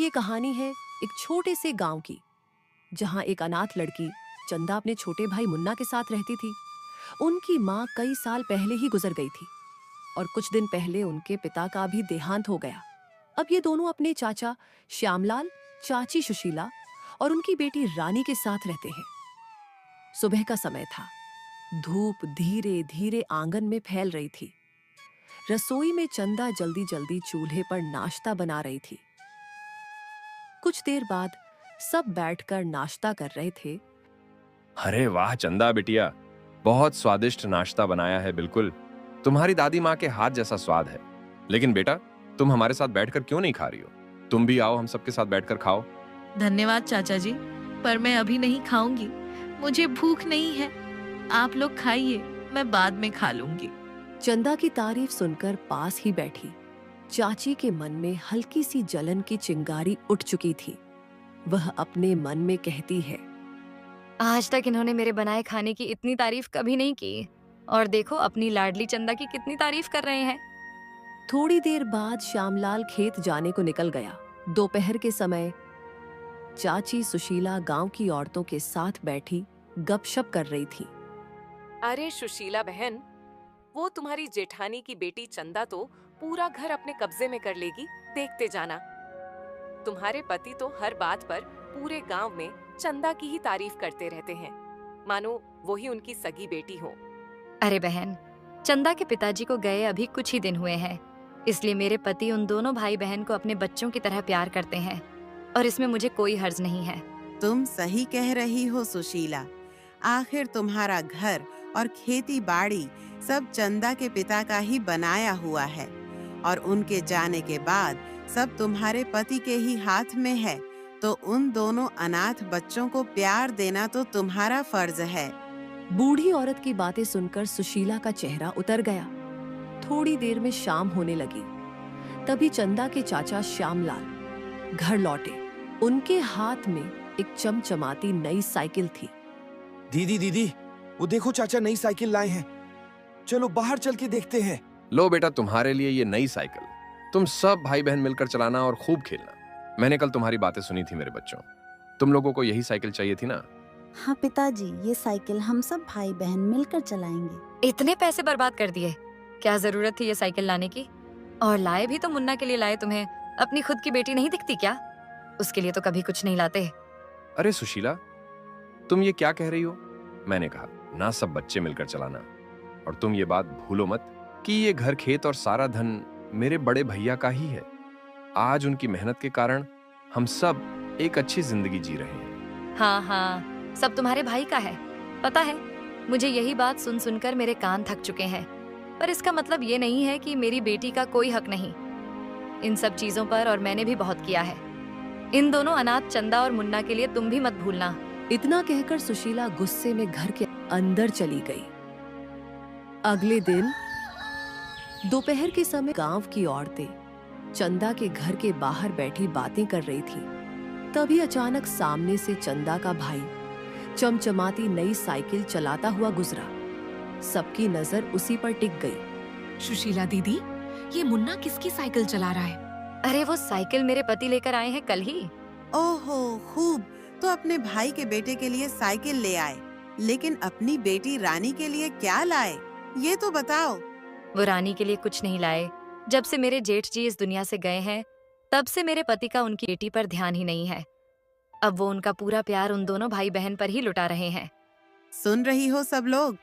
ये कहानी है एक छोटे से गांव की, जहां एक अनाथ लड़की चंदा अपने छोटे भाई मुन्ना के साथ रहती थी। उनकी माँ कई साल पहले ही गुजर गई थी और कुछ दिन पहले उनके पिता का भी देहांत हो गया। अब ये दोनों अपने चाचा श्यामलाल, चाची सुशीला और उनकी बेटी रानी के साथ रहते हैं। सुबह का समय था। धूप धीरे धीरे आंगन में फैल रही थी। रसोई में चंदा जल्दी जल्दी चूल्हे पर नाश्ता बना रही थी। कुछ देर बाद सब बैठकर नाश्ता कर रहे थे। अरे वाह चंदा बिटिया, बहुत स्वादिष्ट नाश्ता बनाया है। बिल्कुल तुम्हारी दादी माँ के हाथ जैसा स्वाद है। लेकिन बेटा, तुम हमारे साथ बैठकर क्यों नहीं खा रही हो? तुम भी आओ, हम सबके साथ बैठकर खाओ। धन्यवाद चाचा जी, पर मैं अभी नहीं खाऊंगी। मुझे भूख नहीं है। आप लोग खाइए, मैं बाद में खा लूंगी। चंदा की तारीफ सुनकर पास ही बैठी चाची के मन में हल्की सी जलन की चिंगारी उठ चुकी थी। वह अपने मन में कहती है, आज तक इन्होंने मेरे बनाए खाने की इतनी तारीफ कभी नहीं की, और देखो अपनी लाडली चंदा की कितनी तारीफ कर रहे हैं। थोड़ी देर बाद श्यामलाल खेत जाने को निकल गया। दोपहर के समय चाची सुशीला गांव की औरतों के साथ बैठी गपशप कर रही थी। अरे सुशीला बहन, वो तुम्हारी जेठानी की बेटी चंदा तो पूरा घर अपने कब्जे में कर लेगी, देखते जाना। तुम्हारे पति तो हर बात पर पूरे गांव में चंदा की ही तारीफ करते रहते हैं, मानो वो ही उनकी सगी बेटी हो। अरे बहन, चंदा के पिताजी को गए अभी कुछ ही दिन हुए हैं, इसलिए मेरे पति उन दोनों भाई बहन को अपने बच्चों की तरह प्यार करते हैं, और इसमें मुझे कोई हर्ज नहीं है। तुम सही कह रही हो सुशीला। आखिर तुम्हारा घर और खेती बाड़ी सब चंदा के पिता का ही बनाया हुआ है, और उनके जाने के बाद सब तुम्हारे पति के ही हाथ में है। तो उन दोनों अनाथ बच्चों को प्यार देना तो तुम्हारा फर्ज है। बूढ़ी औरत की बातें सुनकर सुशीला का चेहरा उतर गया। थोड़ी देर में शाम होने लगी। तभी चंदा के चाचा श्यामलाल घर लौटे। उनके हाथ में एक चमचमाती नई साइकिल थी। दीदी, वो देखो चाचा नई साइकिल लाए हैं। चलो बाहर चल के देखते हैं। लो बेटा, तुम्हारे लिए ये नई साइकिल। तुम सब भाई बहन मिलकर चलाना और खूब खेलना। मैंने कल तुम्हारी बातें सुनी थी मेरे बच्चों। तुम लोगों को यही साइकिल चाहिए थी ना? हाँ पिताजी, ये साइकिल हम सब भाई बहन मिलकर चलाएंगे। इतने पैसे बर्बाद कर दिए, क्या जरूरत थी ये साइकिल लाने की? और लाए भी तो मुन्ना के लिए लाए। तुम्हें अपनी खुद की बेटी नहीं दिखती क्या? उसके लिए तो कभी कुछ नहीं लाते। अरे सुशीला, तुम ये क्या कह रही हो? मैंने कहा ना, सब बच्चे मिलकर चलाना। और तुम ये बात भूलो मत कि ये घर, खेत और सारा धन मेरे बड़े भैया का ही है। आज उनकी मेहनत के कारण हम सब एक अच्छी जिंदगी जी रहे हैं। हाँ, सब तुम्हारे भाई का है। पता है, मुझे यही बात सुन सुनकर मेरे कान थक चुके हैं। पर इसका मतलब ये नहीं है कि मेरी बेटी का कोई हक नहीं इन सब चीजों पर, और मैंने भी बहुत किया है। इन दोनों अनाथ चंदा और मुन्ना के लिए तुम भी मत भूलना। इतना कहकर सुशीला गुस्से में घर के अंदर चली गई। अगले दिन दोपहर के समय गांव की औरतें चंदा के घर के बाहर बैठी बातें कर रही थी। तभी अचानक सामने से चंदा का भाई चमचमाती नई साइकिल चलाता हुआ गुजरा। सबकी नजर उसी पर टिक गई। सुशीला दीदी, ये मुन्ना किसकी साइकिल चला रहा है? अरे वो साइकिल मेरे पति लेकर आए हैं कल ही। ओहो खूब, तो अपने भाई के बेटे के लिए साइकिल ले आए, लेकिन अपनी बेटी रानी के लिए क्या लाए, ये तो बताओ। वो रानी के लिए कुछ नहीं लाए। जब से मेरे जेठ जी इस दुनिया से गए हैं, तब से मेरे पति का उनकी बेटी पर ध्यान ही नहीं है। अब वो उनका पूरा प्यार उन दोनों भाई बहन पर ही लुटा रहे हैं। सुन रही हो सब लोग,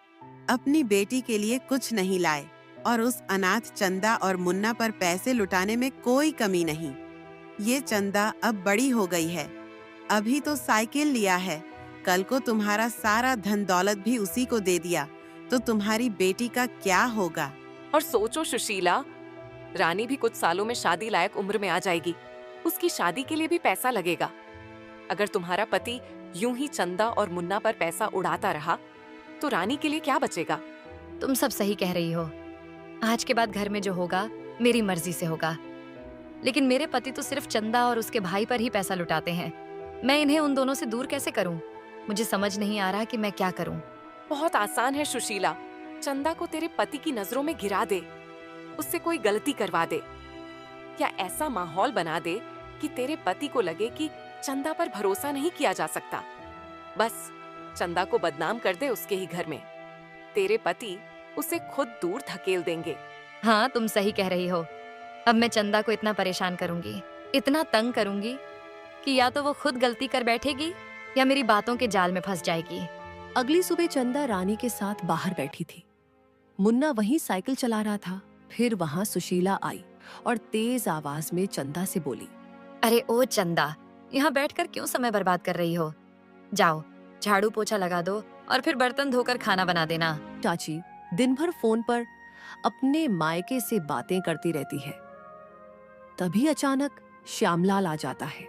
अपनी बेटी के लिए कुछ नहीं लाए, और उस अनाथ चंदा और मुन्ना पर पैसे लुटाने में कोई कमी नहीं। ये चंदा अब बड़ी हो गई है, अभी तो साइकिल लिया है, कल को तुम्हारा सारा धन दौलत भी उसी को दे दिया तो तुम्हारी बेटी का क्या होगा? और सोचो सुशीला, रानी भी कुछ सालों में शादी लायक उम्र में आ जाएगी। उसकी शादी के लिए भी पैसा लगेगा। अगर तुम्हारा पति यूं ही चंदा और मुन्ना पर पैसा उड़ाता रहा तो रानी के लिए क्या बचेगा? तुम सब सही कह रही हो। आज के बाद घर में जो होगा मेरी मर्जी से होगा। लेकिन मेरे पति तो सिर्फ चंदा और उसके भाई पर ही पैसा लुटाते हैं। मैं इन्हें उन दोनों से दूर कैसे करूं? मुझे समझ नहीं आ रहा कि मैं क्या करूं। बहुत आसान है सुशीला, चंदा को तेरे पति की नजरों में गिरा दे, उससे कोई गलती करवा दे, या ऐसा माहौल बना दे कि तेरे पति को लगे कि चंदा पर भरोसा नहीं किया जा सकता। बस चंदा को बदनाम कर दे उसके ही घर में। तेरे पति उसे खुद दूर धकेल देंगे। हाँ, तुम सही कह रही हो। अब मैं चंदा को इतना परेशान करूंगी, इतना तंग करूंगी कि या तो वो खुद गलती कर बैठेगी या मेरी बातों के जाल में फंस जाएगी। अगली सुबह चंदा रानी के साथ बाहर बैठी थी। मुन्ना वहीं साइकिल चला रहा था। फिर वहां सुशीला आई और तेज आवाज में चंदा से बोली, अरे ओ चंदा, यहाँ बैठकर क्यों समय बर्बाद कर रही हो? जाओ, झाड़ू पोछा लगा दो और फिर बर्तन धोकर खाना बना देना। चाची दिन भर फोन पर अपने मायके से बातें करती रहती है। तभी अचानक श्यामलाल आ जाता है।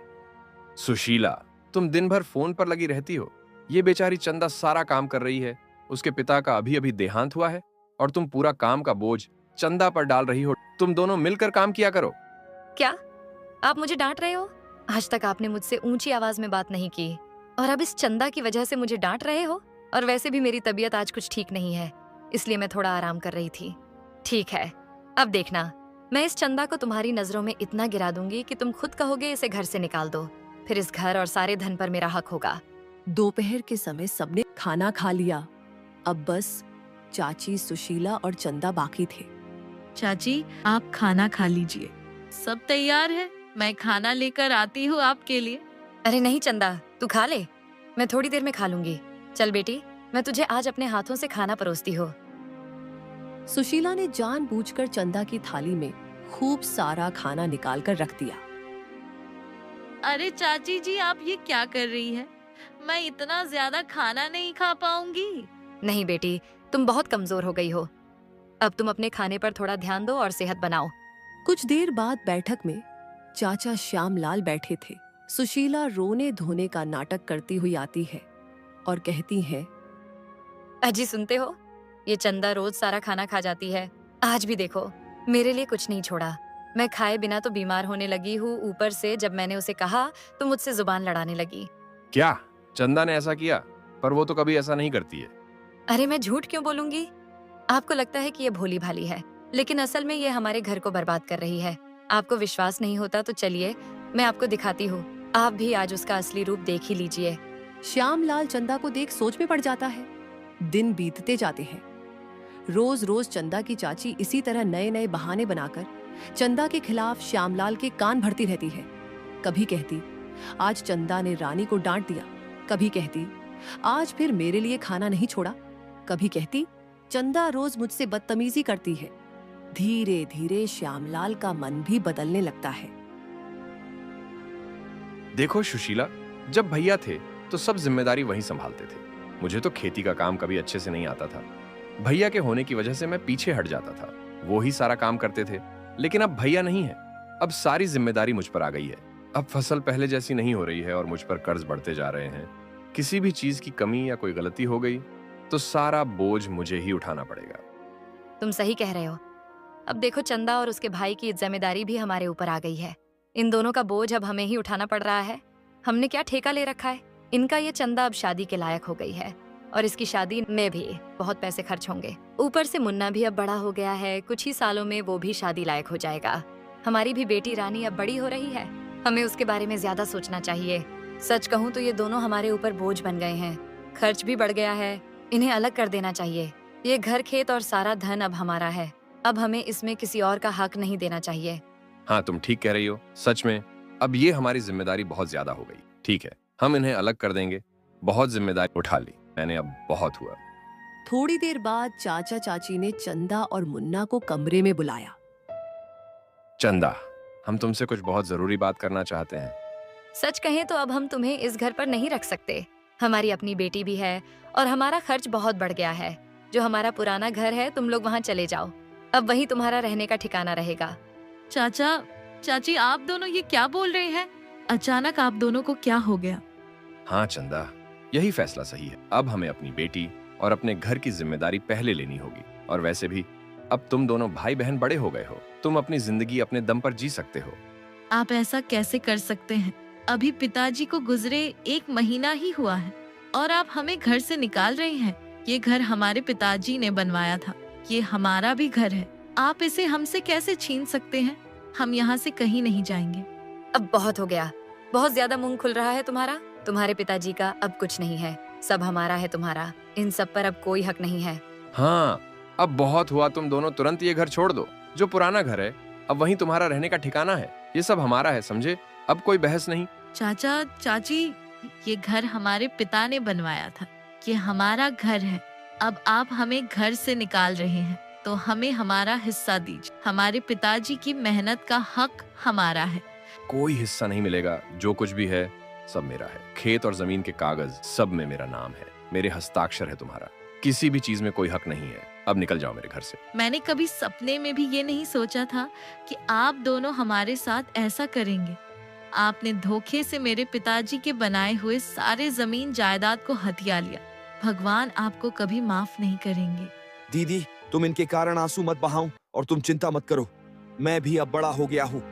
सुशीला, तुम दिन भर फोन पर लगी रहती हो। ये बेचारी चंदा सारा काम कर रही है। उसके पिता का अभी अभी देहांत हुआ है और तुम पूरा काम का बोझ चंदा पर डाल रही हो। तुम दोनों मिलकर काम किया करो। क्या आप मुझे डांट रहे हो? आज तक आपने मुझसे ऊंची आवाज में बात नहीं की और अब इस चंदा की वजह से मुझे डांट रहे हो? और वैसे भी मेरी तबीयत आज कुछ ठीक नहीं है, इसलिए मैं थोड़ा आराम कर रही थी। ठीक है, अब देखना, मैं इस चंदा को तुम्हारी नजरों में इतना गिरा दूंगी कि तुम खुद कहोगे इसे घर से निकाल दो। फिर इस घर और सारे धन पर मेरा हक होगा। दोपहर के समय सबने खाना खा लिया। अब बस चाची, सुशीला और चंदा बाकी थे। चाची, आप खाना खा लीजिए, सब तैयार है। मैं खाना लेकर आती हूँ आपके लिए। अरे नहीं चंदा, तू खा ले, मैं थोड़ी देर में खा लूंगी। चल बेटी, मैं तुझे आज अपने हाथों से खाना परोसती हूँ। सुशीला ने जानबूझकर चंदा की थाली में खूब सारा खाना निकालकर रख दिया। अरे चाची जी, आप ये क्या कर रही है? मैं इतना ज्यादा खाना नहीं खा पाऊंगी। नहीं बेटी, तुम बहुत कमजोर हो गई हो। अब तुम अपने खाने पर थोड़ा ध्यान दो और सेहत बनाओ। कुछ देर बाद बैठक में चाचा श्यामलाल बैठे थे। सुशीला रोने धोने का नाटक करती हुई आती है और कहती है, अजी सुनते हो, ये चंदा रोज सारा खाना खा जाती है। आज भी देखो, मेरे लिए कुछ नहीं छोड़ा। मैं खाए बिना तो बीमार होने लगी हूँ, ऊपर से जब मैंने उसे कहा तो मुझसे जुबान लड़ाने लगी। क्या चंदा ने ऐसा किया? पर वो तो कभी ऐसा नहीं करती है। अरे मैं झूठ क्यों बोलूंगी? आपको लगता है कि ये भोली भाली है, लेकिन असल में ये हमारे घर को बर्बाद कर रही है। आपको विश्वास नहीं होता तो चलिए मैं आपको दिखाती हूँ। आप भी आज उसका असली रूप देख ही लीजिए। श्यामलाल चंदा को देख सोच में पड़ जाता है। दिन बीतते जाते हैं। रोज रोज चंदा की चाची इसी तरह नए नए बहाने बनाकर चंदा के खिलाफ श्यामलाल के कान भरती रहती है। कभी कहती, आज चंदा ने रानी को डांट दिया। कभी कहती, आज फिर मेरे लिए खाना नहीं छोड़ा। कभी कहती, चंदा रोज मुझसे बदतमीजी करती है। धीरे धीरे श्यामलाल का मन भी बदलने लगता है। देखो सुशीला, जब भैया थे तो सब जिम्मेदारी वही संभालते थे। मुझे तो खेती का काम कभी अच्छे से नहीं आता था। भैया के होने की वजह से मैं पीछे हट जाता था। वो ही सारा काम करते थे। लेकिन अब भैया नहीं है। अब सारी जिम्मेदारी मुझ पर आ गई है। अब फसल पहले जैसी नहीं हो रही है और मुझ पर कर्ज बढ़ते जा रहे हैं। किसी भी चीज की कमी या कोई गलती हो गई तो सारा बोझ मुझे ही उठाना पड़ेगा। तुम सही कह रहे हो। अब देखो, चंदा और उसके भाई की जिम्मेदारी भी हमारे ऊपर आ गई है। इन दोनों का बोझ अब हमें ही उठाना पड़ रहा है। हमने क्या ठेका ले रखा है? इनका ये चंदा अब शादी के लायक हो गई है और इसकी शादी में भी बहुत पैसे खर्च होंगे। ऊपर से मुन्ना भी अब बड़ा हो गया है। कुछ ही सालों में वो भी शादी लायक हो जाएगा। हमारी भी बेटी रानी अब बड़ी हो रही है। हमें उसके बारे में ज्यादा सोचना चाहिए। सच कहूँ तो ये दोनों हमारे ऊपर बोझ बन गए हैं। खर्च भी बढ़ गया है। इन्हें अलग कर देना चाहिए। ये घर, खेत और सारा धन अब हमारा है। अब हमें इसमें किसी और का हक नहीं देना चाहिए। हाँ, तुम ठीक कह रही हो। सच में अब ये हमारी जिम्मेदारी बहुत ज्यादा हो गई। ठीक है, हम इन्हें अलग कर देंगे। बहुत जिम्मेदारी उठा ली मैंने, अब बहुत हुआ। थोड़ी देर बाद चाचा चाची ने चंदा और मुन्ना को कमरे में बुलाया। चंदा, हम तुमसे कुछ बहुत जरूरी बात करना चाहते हैं। सच कहें तो अब हम तुम्हें इस घर पर नहीं रख सकते। हमारी अपनी बेटी भी है और हमारा खर्च बहुत बढ़ गया है। जो हमारा पुराना घर है, तुम लोग वहाँ चले जाओ। अब वही तुम्हारा रहने का ठिकाना रहेगा। चाचा, चाची, आप दोनों ये क्या बोल रहे हैं? अचानक आप दोनों को क्या हो गया? हाँ चंदा, यही फैसला सही है। अब हमें अपनी बेटी और अपने घर की जिम्मेदारी पहले लेनी होगी। और वैसे भी अब तुम दोनों भाई बहन बड़े हो गए हो। तुम अपनी जिंदगी अपने दम पर जी सकते हो। आप ऐसा कैसे कर सकते हैं? अभी पिताजी को गुजरे 1 महीना ही हुआ है और आप हमें घर से निकाल रहे हैं। ये घर हमारे पिताजी ने बनवाया था। ये हमारा भी घर है। आप इसे हमसे कैसे छीन सकते हैं? हम यहाँ से कहीं नहीं जाएंगे। अब बहुत हो गया। बहुत ज्यादा मुंह खुल रहा है तुम्हारा। तुम्हारे पिताजी का अब कुछ नहीं है, सब हमारा है तुम्हारा। इन सब पर अब कोई हक नहीं है। हाँ, अब बहुत हुआ। तुम दोनों तुरंत ये घर छोड़ दो। जो पुराना घर है अब वहीं तुम्हारा रहने का ठिकाना है। ये सब हमारा है, समझे? अब कोई बहस नहीं। चाचा चाची, ये घर हमारे पिता ने बनवाया था। ये हमारा घर है। अब आप हमें घर से निकाल रहे हैं तो हमें हमारा हिस्सा दीजिए। हमारे पिताजी की मेहनत का हक हमारा है। कोई हिस्सा नहीं मिलेगा। जो कुछ भी है सब मेरा है। खेत और जमीन के कागज सब में मेरा नाम है। मेरे हस्ताक्षर है। तुम्हारा किसी भी चीज में कोई हक नहीं है। अब निकल जाओ मेरे घर से। मैंने कभी सपने में भी ये नहीं सोचा था कि आप दोनों हमारे साथ ऐसा करेंगे। आपने धोखे से मेरे पिताजी के बनाए हुए सारे जमीन जायदाद को हथिया लिया। भगवान आपको कभी माफ नहीं करेंगे। दीदी, तुम इनके कारण आंसू मत बहाओ और तुम चिंता मत करो। मैं भी अब बड़ा हो गया हूँ।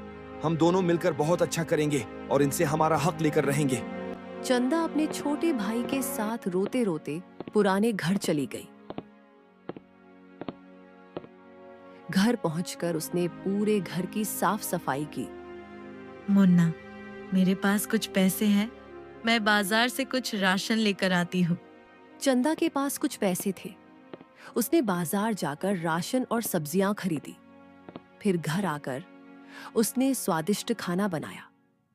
हम दोनों मिलकर बहुत अच्छा करेंगे और इनसे हमारा हक लेकर रहेंगे। चंदा अपने छोटे भाई के साथ रोते रोते पुराने घर चली गई। घर पहुंचकर उसने पूरे घर की साफ सफाई की। मुन्ना, मेरे पास कुछ पैसे हैं, मैं बाजार से कुछ राशन लेकर आती हूँ। चंदा के पास कुछ पैसे थे। उसने बाजार जाकर राशन और सब्जियां खरीदी। फिर घर आकर उसने स्वादिष्ट खाना बनाया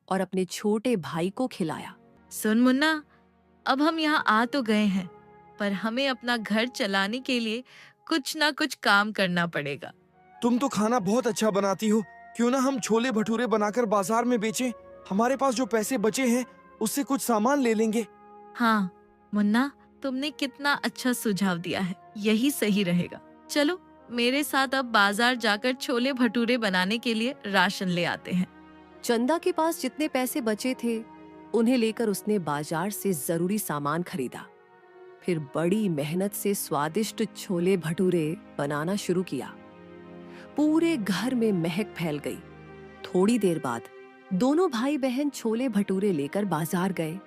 और अपने छोटे भाई को खिलाया। सुन मुन्ना, अब हम यहाँ आ तो गए हैं, पर हमें अपना घर चलाने के लिए कुछ ना कुछ काम करना पड़ेगा। तुम तो खाना बहुत अच्छा बनाती हो। क्यों ना हम छोले भटूरे बनाकर बाजार में बेचें? हमारे पास जो पैसे बचे हैं उससे कुछ सामान ले लेंगे। हाँ मुन्ना, तुमने कितना अच्छा सुझाव दिया है। यही सही रहेगा। चलो मेरे साथ अब बाजार जाकर छोले भटूरे बनाने के लिए राशन ले आते हैं। चंदा के पास जितने पैसे बचे थे उन्हें लेकर उसने बाजार से जरूरी सामान खरीदा। फिर बड़ी मेहनत से स्वादिष्ट छोले भटूरे बनाना शुरू किया। पूरे घर में महक फैल गई। थोड़ी देर बाद दोनों भाई बहन छोले भटूरे लेकर बाजार गए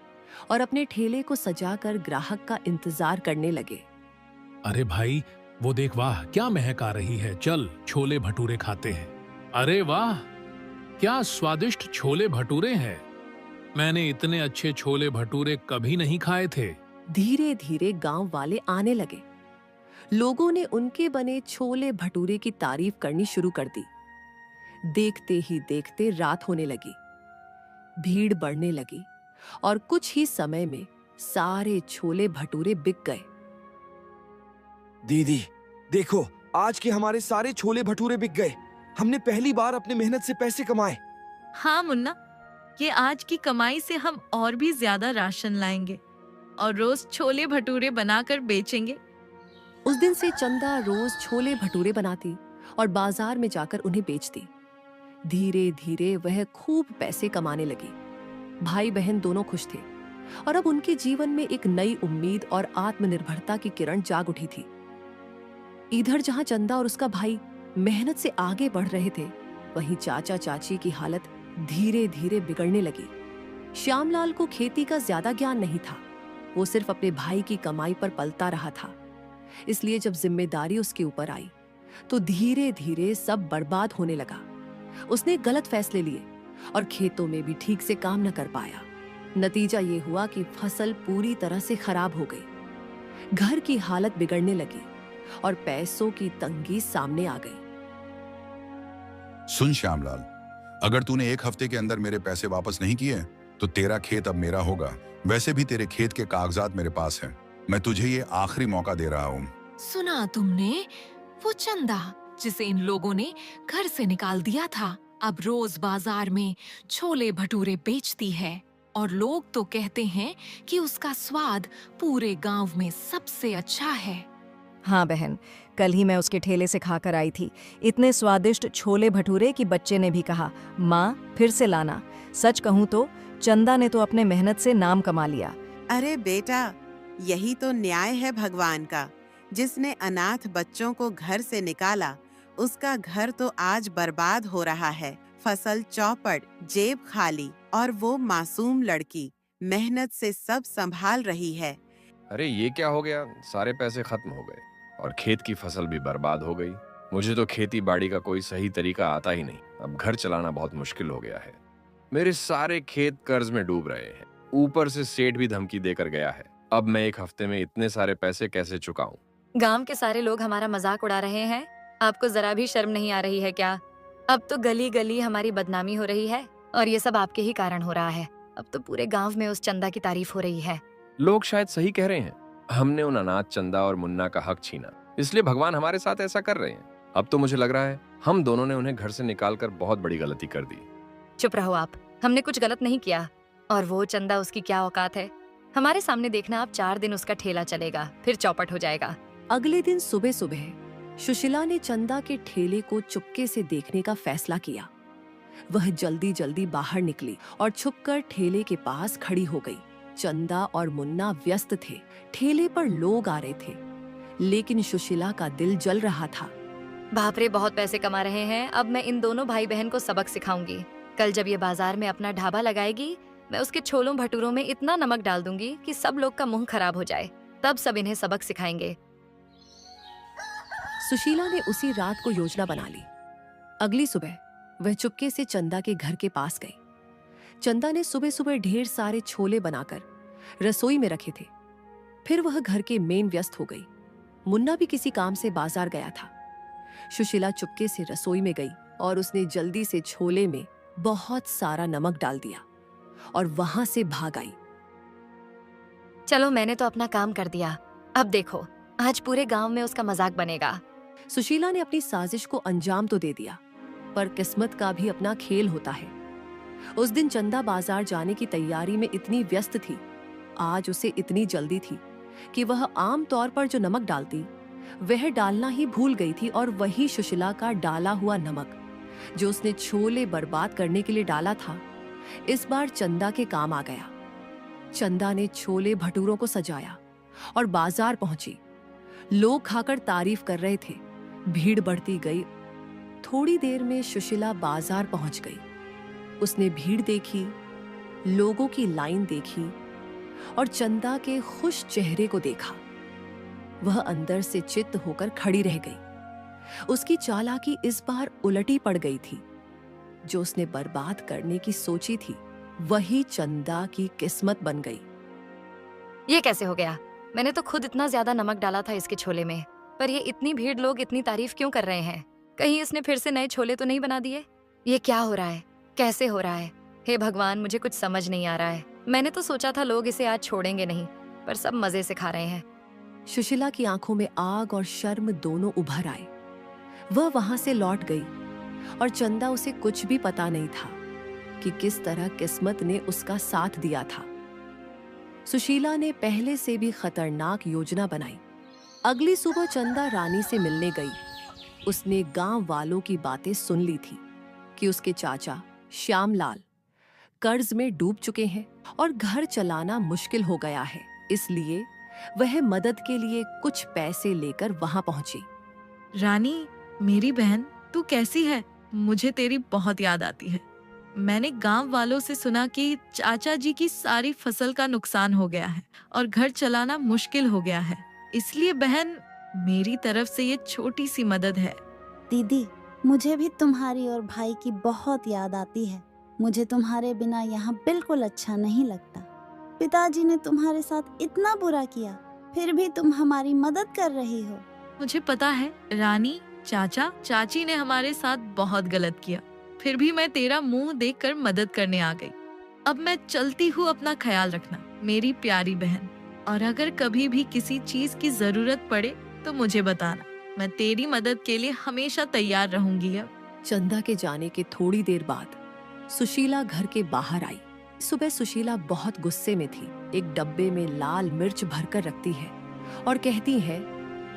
और अपने ठेले को सजाकर ग्राहक का इंतजार करने लगे। अरे भाई, वो देख, वाह क्या महक आ रही है। चल छोले भटूरे खाते हैं। अरे वाह, क्या स्वादिष्ट छोले भटूरे हैं। मैंने इतने अच्छे छोले भटूरे कभी नहीं खाए थे। धीरे धीरे गांव वाले आने लगे। लोगों ने उनके बने छोले भटूरे की तारीफ करनी शुरू कर दी। देखते ही देखते रात होने लगी। भीड़ बढ़ने लगी और कुछ ही समय में सारे छोले भटूरे बिक गए। दीदी देखो, आज के हमारे सारे छोले भटूरे बिक गए। हमने पहली बार अपने मेहनत से पैसे कमाए। हाँ मुन्ना, ये आज की कमाई से हम और भी ज्यादा राशन लाएंगे और रोज छोले भटूरे बनाकर बेचेंगे। उस दिन से चंदा रोज छोले भटूरे बनाती और बाजार में जाकर उन्हें बेचती। धीरे धीरे वह खूब पैसे कमाने लगी। भाई बहन दोनों खुश थे और अब उनके जीवन में एक नई उम्मीद और आत्मनिर्भरता की किरण जाग उठी थी। इधर जहां चंदा और उसका भाई मेहनत से आगे बढ़ रहे थे, वहीं चाचा चाची की हालत धीरे धीरे बिगड़ने लगी। श्यामलाल को खेती का ज्यादा ज्ञान नहीं था। वो सिर्फ अपने भाई की कमाई पर पलता रहा था। इसलिए जब जिम्मेदारी उसके ऊपर आई तो धीरे धीरे सब बर्बाद होने लगा। उसने गलत फैसले लिए और खेतों में भी ठीक से काम न कर पाया। नतीजा ये हुआ कि फसल पूरी तरह से खराब हो गई। घर की हालत बिगड़ने लगी और पैसों की तंगी सामने आ गई। सुन श्यामलाल, अगर तूने एक हफ्ते के अंदर मेरे पैसे वापस नहीं किए तो तेरा खेत अब मेरा होगा। वैसे भी तेरे खेत के कागजात मेरे पास हैं। मैं तुझे ये आखिरी मौका दे रहा हूँ। सुना तुमने? वो चंदा जिसे इन लोगों ने घर से निकाल दिया था, अब रोज बाजार में छोले भटूरे बेचती है और लोग तो कहते हैं कि उसका स्वाद पूरे गांव में सबसे अच्छा है। हाँ बहन, कल ही मैं उसके ठेले से खाकर आई थी। इतने स्वादिष्ट छोले भटूरे कि बच्चे ने भी कहा, माँ फिर से लाना। सच कहूँ तो चंदा ने तो अपने मेहनत से नाम कमा लिया। अरे बेटा, यही तो न्याय है भगवान का। जिसने अनाथ बच्चों को घर से निकाला, उसका घर तो आज बर्बाद हो रहा है। फसल चौपट, जेब खाली, और वो मासूम लड़की मेहनत से सब संभाल रही है। अरे ये क्या हो गया? सारे पैसे खत्म हो गए और खेत की फसल भी बर्बाद हो गई। मुझे तो खेती बाड़ी का कोई सही तरीका आता ही नहीं। अब घर चलाना बहुत मुश्किल हो गया है। मेरे सारे खेत कर्ज में डूब रहे हैं। ऊपर से सेठ भी धमकी देकर गया है। अब मैं एक हफ्ते में इतने सारे पैसे कैसे चुकाऊं? गांव के सारे लोग हमारा मजाक उड़ा रहे हैं। आपको जरा भी शर्म नहीं आ रही है क्या? अब तो गली गली हमारी बदनामी हो रही है और ये सब आपके ही कारण हो रहा है। अब तो पूरे गांव में उस चंदा की तारीफ हो रही है। लोग शायद सही कह रहे हैं। हमने उन अनाथ चंदा और मुन्ना का हक छीना, इसलिए भगवान हमारे साथ ऐसा कर रहे हैं। अब तो मुझे लग रहा है हम दोनों ने उन्हें घर से निकालकर बहुत बड़ी गलती कर दी। चुप रहो आप। हमने कुछ गलत नहीं किया। और वो चंदा, उसकी क्या औकात है? हमारे सामने देखना, आप 4 दिन उसका ठेला चलेगा, फिर चौपट हो जाएगा। अगले दिन सुबह सुबह सुशीला ने चंदा के ठेले को चुपके से देखने का फैसला किया। वह जल्दी जल्दी बाहर निकली और छुपकर ठेले के पास खड़ी हो गई। चंदा और मुन्ना व्यस्त थे। ठेले पर लोग आ रहे थे, लेकिन सुशीला का दिल जल रहा था। बाप रे, बहुत पैसे कमा रहे हैं। अब मैं इन दोनों भाई बहन को सबक सिखाऊंगी। कल जब ये बाजार में अपना ढाबा लगाएगी, मैं उसके छोलों भटूरों में इतना नमक डाल दूंगी कि सब लोग का मुंह खराब हो जाए। तब सब इन्हें सबक सिखाएंगे। सुशीला ने उसी रात को योजना बना ली। अगली सुबह वह चुपके से चंदा के घर के पास गई। चंदा ने सुबह सुबह ढेर सारे छोले बनाकर रसोई में रखे थे। फिर वह घर के मेन व्यस्त हो गई। मुन्ना भी किसी काम से बाजार गया था। सुशीला चुपके से रसोई में गई और उसने जल्दी से छोले में बहुत सारा नमक डाल दिया और वहां से भाग आई। चलो, मैंने तो अपना काम कर दिया। अब देखो, आज पूरे गांव में उसका मजाक बनेगा। सुशीला ने अपनी साजिश को अंजाम तो दे दिया, पर किस्मत का भी अपना खेल होता है। उस दिन चंदा बाजार जाने की तैयारी में इतनी व्यस्त थी, आज उसे इतनी जल्दी थी कि वह आम तौर पर जो नमक डालती वह डालना ही भूल गई थी। और वही सुशीला का डाला हुआ नमक जो उसने छोले बर्बाद करने के लिए डाला था, इस बार चंदा के काम आ गया। चंदा ने छोले भटूरों को सजाया और बाजार पहुंची। लोग खाकर तारीफ कर रहे थे। भीड़ बढ़ती गई। थोड़ी देर में सुशीला बाजार पहुंच गई। उसने भीड़ देखी, लोगों की लाइन देखी और चंदा के खुश चेहरे को देखा। वह अंदर से चित्त होकर खड़ी रह गई। उसकी चालाकी इस बार उलटी पड़ गई थी। जो उसने बर्बाद करने की सोची थी, वही चंदा की किस्मत बन गई। ये कैसे हो गया? मैंने तो खुद इतना ज्यादा नमक डाला था इसके छोले में, पर ये इतनी भीड़, लोग इतनी तारीफ क्यों कर रहे हैं? कहीं इसने फिर से नए छोले तो नहीं बना दिए? ये क्या हो रहा है? कैसे हो रहा है? हे भगवान, मुझे कुछ समझ नहीं आ रहा है। मैंने तो सोचा था लोग इसे आज छोड़ेंगे नहीं, पर सब मजे से खा रहे हैं। सुशीला की आंखों में आग और शर्म दोनों उभर आए। वह वहां से लौट गई और चंदा, उसे कुछ भी पता नहीं था कि किस तरह किस्मत ने उसका साथ दिया था। सुशीला ने पहले से भी खतरनाक योजना बनाई। अगली सुबह चंदा रानी से मिलने गई। उसने गांव वालों की बातें सुन ली थी कि उसके चाचा श्यामलाल कर्ज में डूब चुके हैं और घर चलाना मुश्किल हो गया है। इसलिए वह मदद के लिए कुछ पैसे लेकर वहां पहुंची। रानी, मेरी बहन, तू कैसी है? मुझे तेरी बहुत याद आती है। मैंने गांव वालों से सुना कि चाचा जी की सारी फसल का नुकसान हो गया है और घर चलाना मुश्किल हो गया है। इसलिए बहन, मेरी तरफ से ये छोटी सी मदद है। दीदी, मुझे भी तुम्हारी और भाई की बहुत याद आती है। मुझे तुम्हारे बिना यहाँ बिल्कुल अच्छा नहीं लगता। पिताजी ने तुम्हारे साथ इतना बुरा किया, फिर भी तुम हमारी मदद कर रही हो। मुझे पता है रानी, चाचा चाची ने हमारे साथ बहुत गलत किया, फिर भी मैं तेरा मुंह देखकर मदद करने आ गई। अब मैं चलती हूँ, अपना ख्याल रखना मेरी प्यारी बहन। और अगर कभी भी किसी चीज की जरूरत पड़े तो मुझे बताना, मैं तेरी मदद के लिए हमेशा तैयार रहूंगी। अब चंदा के जाने के थोड़ी देर बाद सुशीला घर के बाहर आई। सुबह सुशीला बहुत गुस्से में थी। एक डब्बे में लाल मिर्च भरकर रखती है और कहती है,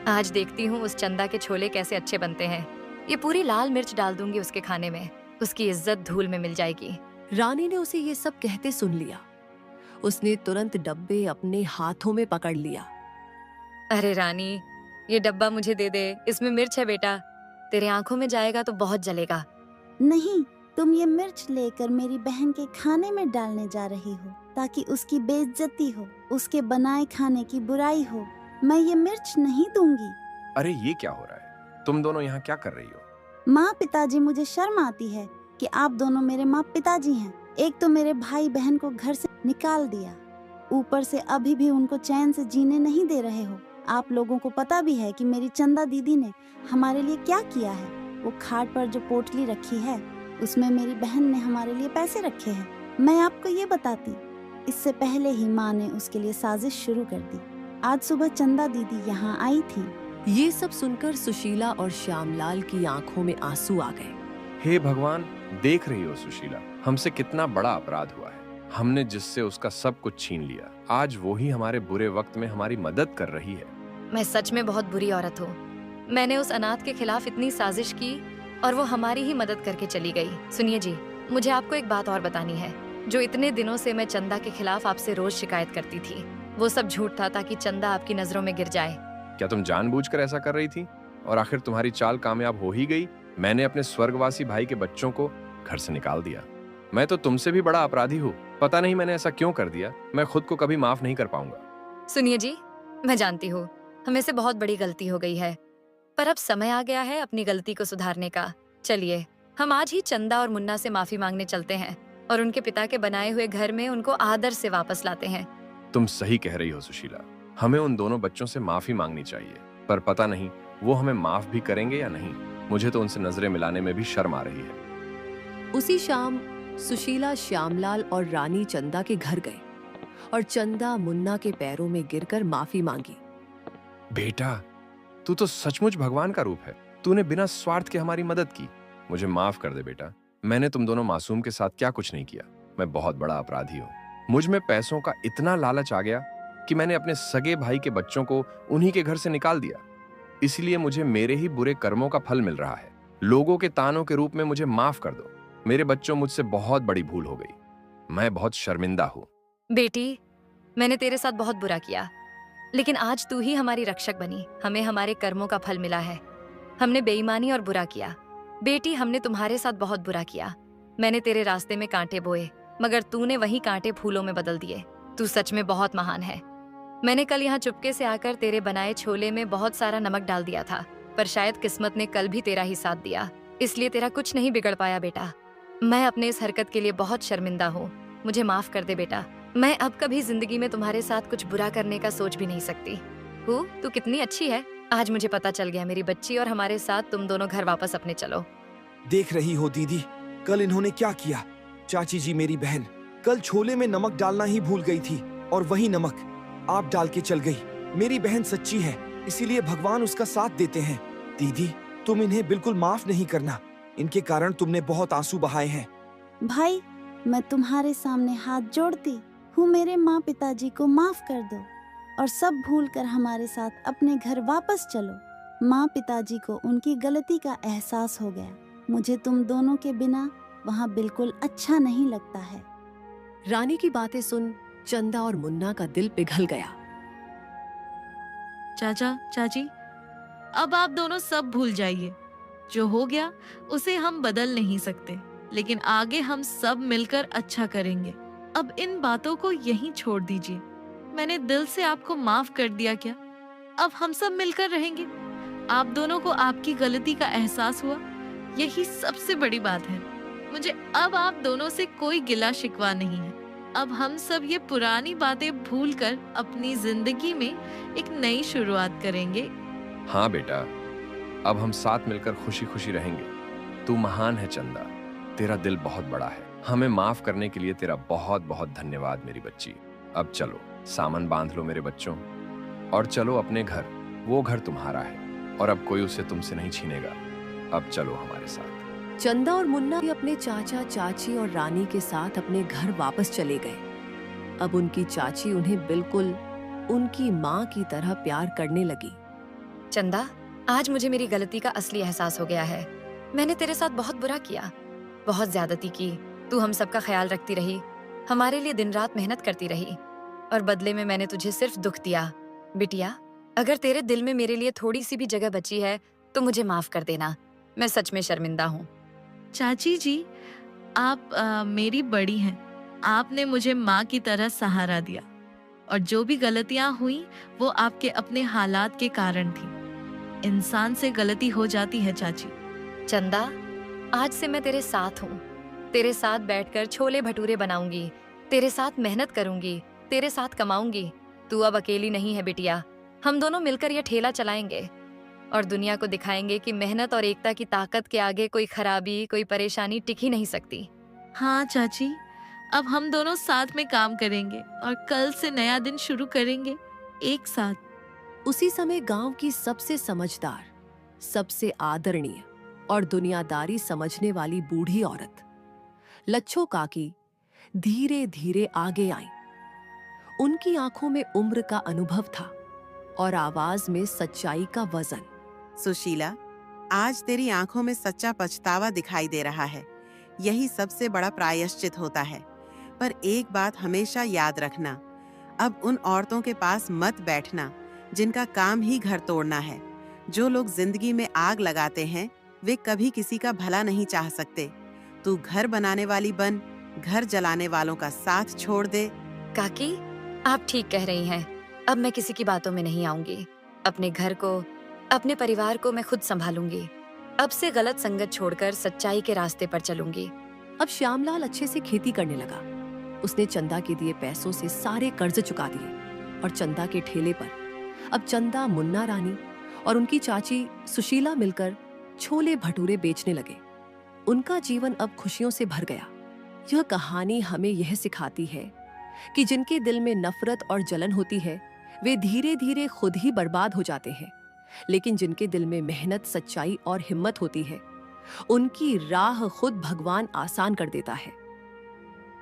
आज देखती हूँ उस चंदा के छोले कैसे अच्छे बनते हैं। ये पूरी लाल मिर्च डाल दूंगी उसके खाने में, उसकी इज्जत धूल में मिल जाएगी। रानी ने उसे ये सब कहते सुन लिया। उसने तुरंत डब्बे अपने हाथों में पकड़ लिया। अरे रानी, ये डब्बा मुझे दे दे, इसमें मिर्च है बेटा। तेरे आंखों में जाएगा तो बहुत जलेगा। नहीं, तुम ये मिर्च लेकर मेरी बहन के खाने में डालने जा रही हो ताकि उसकी बेइज्जती हो, उसके बनाए खाने की बुराई हो। मैं ये मिर्च नहीं दूंगी। अरे ये क्या हो रहा है? तुम दोनों यहाँ क्या कर रही हो? माँ पिताजी, मुझे शर्म आती है कि आप दोनों मेरे माँ पिताजी हैं। एक तो मेरे भाई बहन को घर से निकाल दिया, ऊपर से अभी भी उनको चैन से जीने नहीं दे रहे हो। आप लोगों को पता भी है कि मेरी चंदा दीदी ने हमारे लिए क्या किया है। वो खाट पर जो पोटली रखी है उसमें मेरी बहन ने हमारे लिए पैसे रखे हैं। मैं आपको ये बताती, इससे पहले ही माँ ने उसके लिए साजिश शुरू कर दी। आज सुबह चंदा दीदी यहाँ आई थी। ये सब सुनकर सुशीला और श्यामलाल की आंखों में आंसू आ गए। हे भगवान, देख रही हो सुशीला, हमसे कितना बड़ा अपराध हुआ है। हमने जिससे उसका सब कुछ छीन लिया, आज वो ही हमारे बुरे वक्त में हमारी मदद कर रही है। मैं सच में बहुत बुरी औरत हूँ। मैंने उस अनाथ के खिलाफ इतनी साजिश की और वो हमारी ही मदद करके चली गई। सुनिए जी, मुझे आपको एक बात और बतानी है। जो इतने दिनों से मैं चंदा के खिलाफ आपसे रोज शिकायत करती थी, वो सब झूठ था ताकि चंदा आपकी नजरों में गिर जाए। क्या तुम जानबूझकर ऐसा कर रही थी? और आखिर तुम्हारी चाल कामयाब हो ही गई। मैंने अपने स्वर्गवासी भाई के बच्चों को घर से निकाल दिया। मैं तो तुमसे भी बड़ा अपराधी हूँ। पता नहीं मैंने ऐसा क्यों कर दिया। मैं खुद को कभी माफ नहीं कर पाऊंगा। सुनिए जी, मैं जानती हूँ हमें से बहुत बड़ी गलती हो गई है, पर अब समय आ गया है अपनी गलती को सुधारने का। चलिए, हम आज ही चंदा और मुन्ना से माफी मांगने चलते हैं और उनके पिता के बनाए हुए घर में उनको आदर से वापस लाते हैं। तुम सही कह रही हो सुशीला, हमें उन दोनों बच्चों से माफी मांगनी चाहिए, पर पता नहीं वो हमें माफ भी करेंगे या नहीं। मुझे तो उनसे नजरें मिलाने में भी शर्म आ रही है। उसी शाम सुशीला श्यामलाल और रानी चंदा के घर गए और चंदा मुन्ना के पैरों में गिरकर माफी मांगी। बेटा, तू तो सचमुच भगवान का रूप है। तूने बिना स्वार्थ के हमारी मदद की। मुझे माफ कर दे बेटा। मैंने तुम दोनों मासूम के साथ क्या कुछ नहीं किया। मैं बहुत बड़ा अपराधी हूँ। मुझ में पैसों का इतना लालच आ गया कि मैंने अपने सगे भाई के बच्चों को उन्हीं के घर से निकाल दिया। इसलिए मुझे मेरे ही बुरे कर्मों का फल मिल रहा है। लोगों के तानों के रूप में मुझे माफ कर दो। मेरे बच्चों, मुझसे बहुत बड़ी भूल हो गई। मैं बहुत शर्मिंदा हूँ। बेटी, मैंने तेरे साथ बहुत बुरा किया, लेकिन आज तू ही हमारी रक्षक बनी। हमें हमारे कर्मों का फल मिला है। हमने बेईमानी और बुरा किया। बेटी, हमने तुम्हारे साथ बहुत बुरा किया। मैंने तेरे रास्ते में कांटे बोए, मगर तूने वही कांटे फूलों में बदल दिए। तू सच में बहुत महान है। मैंने कल यहाँ चुपके से आकर तेरे बनाए छोले में बहुत सारा नमक डाल दिया था, पर शायद किस्मत ने कल भी तेरा ही साथ दिया, इसलिए तेरा कुछ नहीं बिगड़ पाया। बेटा, मैं अपने इस हरकत के लिए बहुत शर्मिंदा हूँ। मुझे माफ कर दे बेटा। मैं अब कभी जिंदगी में तुम्हारे साथ कुछ बुरा करने का सोच भी नहीं सकती। तू कितनी अच्छी है। आज मुझे पता चल गया मेरी बच्ची, और हमारे साथ तुम दोनों घर वापस अपने चलो। देख रही हो दीदी, कल इन्होंने क्या किया। चाची जी, मेरी बहन कल छोले में नमक डालना ही भूल गई थी और वही नमक आप डाल के चल गई। मेरी बहन सच्ची है, इसीलिए भगवान उसका साथ देते हैं। दीदी, तुम इन्हें बिल्कुल माफ नहीं करना। इनके कारण तुमने बहुत आंसू बहाए हैं। भाई, मैं तुम्हारे सामने हाथ जोड़ती हूँ, मेरे माँ पिताजी को माफ कर दो और सब भूल कर हमारे साथ अपने घर वापस चलो। माँ पिताजी को उनकी गलती का एहसास हो गया। मुझे तुम दोनों के बिना वहाँ बिल्कुल अच्छा नहीं लगता है। रानी की बातें सुन चंदा और मुन्ना का दिल पिघल गया। चाचा, चाची, अब आप दोनों सब भूल जाइए। जो हो गया उसे हम बदल नहीं सकते, लेकिन आगे हम सब मिलकर अच्छा करेंगे। अब इन बातों को यहीं छोड़ दीजिए। मैंने दिल से आपको माफ कर दिया क्या? अब हम सब मिलकर रहेंगे। आप दोनों को आपकी गलती का एहसास हुआ, यही सबसे बड़ी बात है। मुझे अब आप दोनों से कोई गिला शिकवा नहीं है। अब हम सब ये पुरानी बातें भूलकर अपनी जिंदगी में एक नई शुरुआत करेंगे। हाँ बेटा, अब हम साथ मिलकर खुशी खुशी रहेंगे। तू महान है चंदा, तेरा दिल बहुत बड़ा है। हमें माफ करने के लिए तेरा बहुत बहुत धन्यवाद मेरी बच्ची। अब चलो, सामान बांध लो मेरे बच्चों, और चलो अपने घर। वो घर तुम्हारा है और अब कोई उसे तुमसे नहीं छीनेगा। अब चलो हमारे साथ। चंदा और मुन्ना भी अपने चाचा, चाची और रानी के साथ अपने घर वापस चले गए। अब उनकी चाची उन्हें बिल्कुल उनकी माँ की तरह प्यार करने लगी। चंदा, आज मुझे मेरी गलती का असली एहसास हो गया है। मैंने तेरे साथ बहुत बुरा किया, बहुत ज्यादती की। तू हम सबका ख्याल रखती रही, हमारे लिए दिन रात मेहनत करती रही, और बदले में मैंने तुझे सिर्फ दुख दिया। बिटिया, अगर तेरे दिल में मेरे लिए थोड़ी सी भी जगह बची है तो मुझे माफ कर देना। मैं सच में शर्मिंदा हूँ। चाची जी, आप मेरी बड़ी हैं। आपने मुझे माँ की तरह सहारा दिया, और जो भी गलतियाँ हुई वो आपके अपने हालात के कारण थी। इंसान से गलती हो जाती है चाची। चंदा, आज से मैं तेरे साथ हूँ। तेरे साथ बैठकर छोले भटूरे बनाऊंगी, तेरे साथ मेहनत करूंगी, तेरे साथ कमाऊंगी। तू अब अकेली नहीं है बिटिया, हम दोनों मिलकर यह ठेला चलाएंगे और दुनिया को दिखाएंगे कि मेहनत और एकता की ताकत के आगे कोई खराबी, कोई परेशानी टिक ही नहीं सकती। हाँ चाची, अब हम दोनों साथ में काम करेंगे और कल से नया दिन शुरू करेंगे एक साथ। उसी समय गांव की सबसे समझदार, सबसे आदरणीय और दुनियादारी समझने वाली बूढ़ी औरत लच्छो काकी धीरे धीरे आगे आई। उनकी आंखों में उम्र का अनुभव था और आवाज में सच्चाई का वजन। सुशीला, आज तेरी आंखों में सच्चा पछतावा दिखाई दे रहा है। यही सबसे बड़ा प्रायश्चित होता है। पर एक बात हमेशा याद रखना, अब उन औरतों के पास मत बैठना जिनका काम ही घर तोड़ना है। जो लोग जिंदगी में आग लगाते हैं वे कभी किसी का भला नहीं चाह सकते। तू घर बनाने वाली बन, घर जलाने वालों का साथ छोड़ दे। काकी, आप ठीक कह रही हैं। अब मैं किसी की बातों में नहीं आऊंगी। अपने घर को, अपने परिवार को मैं खुद संभालूंगी। अब से गलत संगत छोड़कर सच्चाई के रास्ते पर चलूंगी। अब श्यामलाल अच्छे से खेती करने लगा। उसने चंदा के दिए पैसों से सारे कर्ज चुका दिए और चंदा के ठेले पर अब चंदा, मुन्ना रानी और उनकी चाची सुशीला मिलकर छोले भटूरे बेचने लगे। उनका जीवन अब खुशियों से भर गया। यह कहानी हमें यह सिखाती है कि जिनके दिल में नफरत और जलन होती है वे धीरे धीरे खुद ही बर्बाद हो जाते हैं, लेकिन जिनके दिल में मेहनत, सच्चाई और हिम्मत होती है उनकी राह खुद भगवान आसान कर देता है।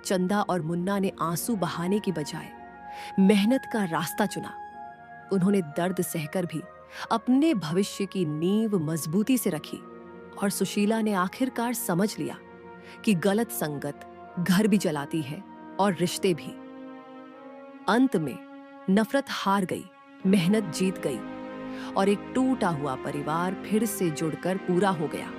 चंदा और मुन्ना ने आंसू बहाने की बजाय मेहनत का रास्ता चुना। उन्होंने दर्द सहकर भी अपने भविष्य की नींव मजबूती से रखी और सुशीला ने आखिरकार समझ लिया कि गलत संगत घर भी जलाती है और रिश्ते भी। अंत में नफरत हार गई, मेहनत जीत गई और एक टूटा हुआ परिवार फिर से जुड़कर पूरा हो गया।